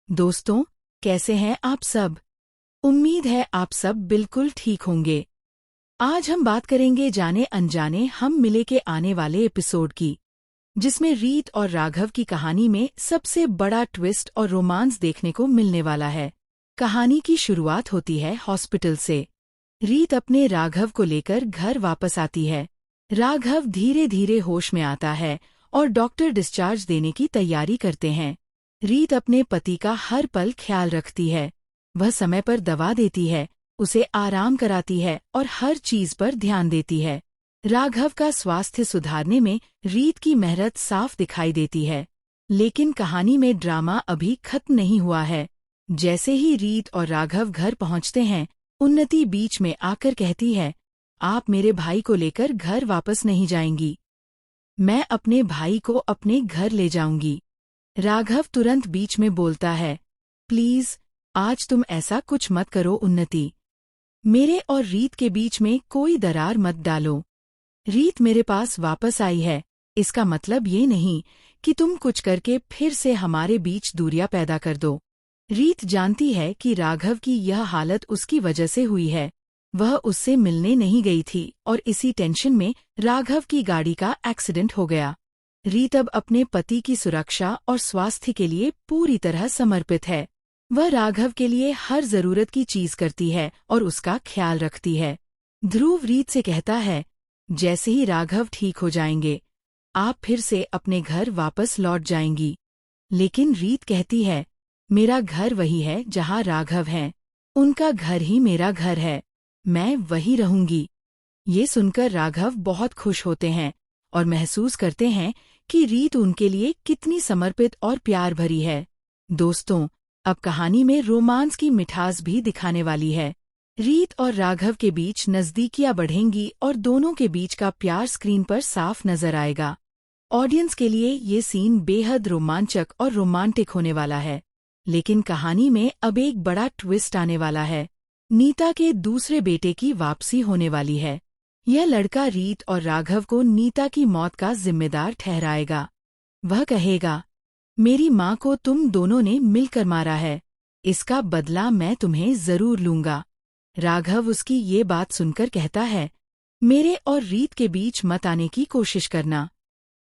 दोस्तों, कैसे हैं आप सब? उम्मीद है आप सब बिल्कुल ठीक होंगे। आज हम बात करेंगे जाने अनजाने हम मिले के आने वाले एपिसोड की, जिसमें रीत और राघव की कहानी में सबसे बड़ा ट्विस्ट और रोमांस देखने को मिलने वाला है। कहानी की शुरुआत होती है हॉस्पिटल से। रीत अपने राघव को लेकर घर वापस आती है। राघव धीरे धीरे होश में आता है और डॉक्टर डिस्चार्ज देने की तैयारी करते हैं। रीत अपने पति का हर पल ख्याल रखती है। वह समय पर दवा देती है, उसे आराम कराती है और हर चीज पर ध्यान देती है। राघव का स्वास्थ्य सुधारने में रीत की मेहनत साफ दिखाई देती है। लेकिन कहानी में ड्रामा अभी खत्म नहीं हुआ है। जैसे ही रीत और राघव घर पहुंचते हैं, उन्नति बीच में आकर कहती है, आप मेरे भाई को लेकर घर वापस नहीं जाएंगी। मैं अपने भाई को अपने घर ले जाऊंगी। राघव तुरंत बीच में बोलता है, प्लीज आज तुम ऐसा कुछ मत करो उन्नति। मेरे और रीत के बीच में कोई दरार मत डालो। रीत मेरे पास वापस आई है, इसका मतलब ये नहीं कि तुम कुछ करके फिर से हमारे बीच दूरियां पैदा कर दो। रीत जानती है कि राघव की यह हालत उसकी वजह से हुई है। वह उससे मिलने नहीं गई थी और इसी टेंशन में राघव की गाड़ी का एक्सीडेंट हो गया। रीत अब अपने पति की सुरक्षा और स्वास्थ्य के लिए पूरी तरह समर्पित है। वह राघव के लिए हर जरूरत की चीज करती है और उसका ख्याल रखती है। ध्रुव रीत से कहता है, जैसे ही राघव ठीक हो जाएंगे, आप फिर से अपने घर वापस लौट जाएंगी। लेकिन रीत कहती है, मेरा घर वही है जहाँ राघव हैं। उनका घर ही मेरा घर है। मैं वही रहूंगी। ये सुनकर राघव बहुत खुश होते हैं और महसूस करते हैं कि रीत उनके लिए कितनी समर्पित और प्यार भरी है। दोस्तों, अब कहानी में रोमांस की मिठास भी दिखाने वाली है। रीत और राघव के बीच नजदीकियां बढ़ेंगी और दोनों के बीच का प्यार स्क्रीन पर साफ नजर आएगा। ऑडियंस के लिए ये सीन बेहद रोमांचक और रोमांटिक होने वाला है। लेकिन कहानी में अब एक बड़ा ट्विस्ट आने वाला है। नीता के दूसरे बेटे की वापसी होने वाली है। यह लड़का रीत और राघव को नीता की मौत का जिम्मेदार ठहराएगा। वह कहेगा, मेरी माँ को तुम दोनों ने मिलकर मारा है, इसका बदला मैं तुम्हें जरूर लूंगा। राघव उसकी ये बात सुनकर कहता है, मेरे और रीत के बीच मत आने की कोशिश करना।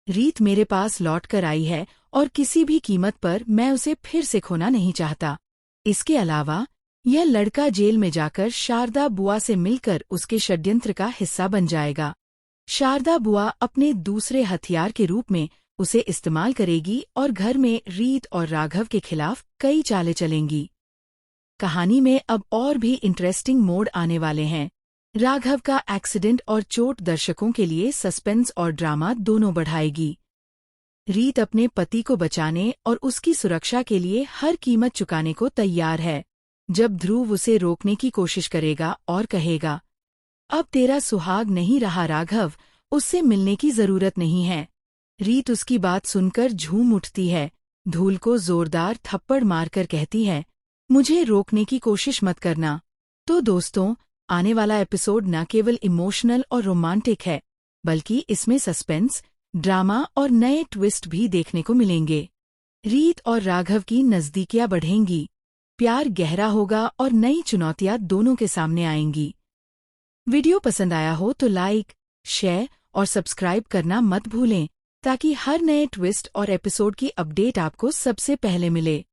रीत मेरे पास लौट कर आई है और किसी भी कीमत पर मैं उसे फिर से खोना नहीं चाहता। इसके अलावा यह लड़का जेल में जाकर शारदा बुआ से मिलकर उसके षड्यंत्र का हिस्सा बन जाएगा। शारदा बुआ अपने दूसरे हथियार के रूप में उसे इस्तेमाल करेगी और घर में रीत और राघव के खिलाफ कई चालें चलेंगी। कहानी में अब और भी इंटरेस्टिंग मोड़ आने वाले हैं। राघव का एक्सीडेंट और चोट दर्शकों के लिए सस्पेंस और ड्रामा दोनों बढ़ाएगी। रीत अपने पति को बचाने और उसकी सुरक्षा के लिए हर कीमत चुकाने को तैयार है। जब ध्रुव उसे रोकने की कोशिश करेगा और कहेगा, अब तेरा सुहाग नहीं रहा राघव, उससे मिलने की जरूरत नहीं है, रीत उसकी बात सुनकर झूम उठती है। धूल को जोरदार थप्पड़ मारकर कहती है, मुझे रोकने की कोशिश मत करना। तो दोस्तों, आने वाला एपिसोड न केवल इमोशनल और रोमांटिक है, बल्कि इसमें सस्पेंस, ड्रामा और नए ट्विस्ट भी देखने को मिलेंगे। रीत और राघव की नजदीकियां बढ़ेंगी, प्यार गहरा होगा और नई चुनौतियां दोनों के सामने आएंगी। वीडियो पसंद आया हो तो लाइक, शेयर और सब्सक्राइब करना मत भूलें, ताकि हर नए ट्विस्ट और एपिसोड की अपडेट आपको सबसे पहले मिले।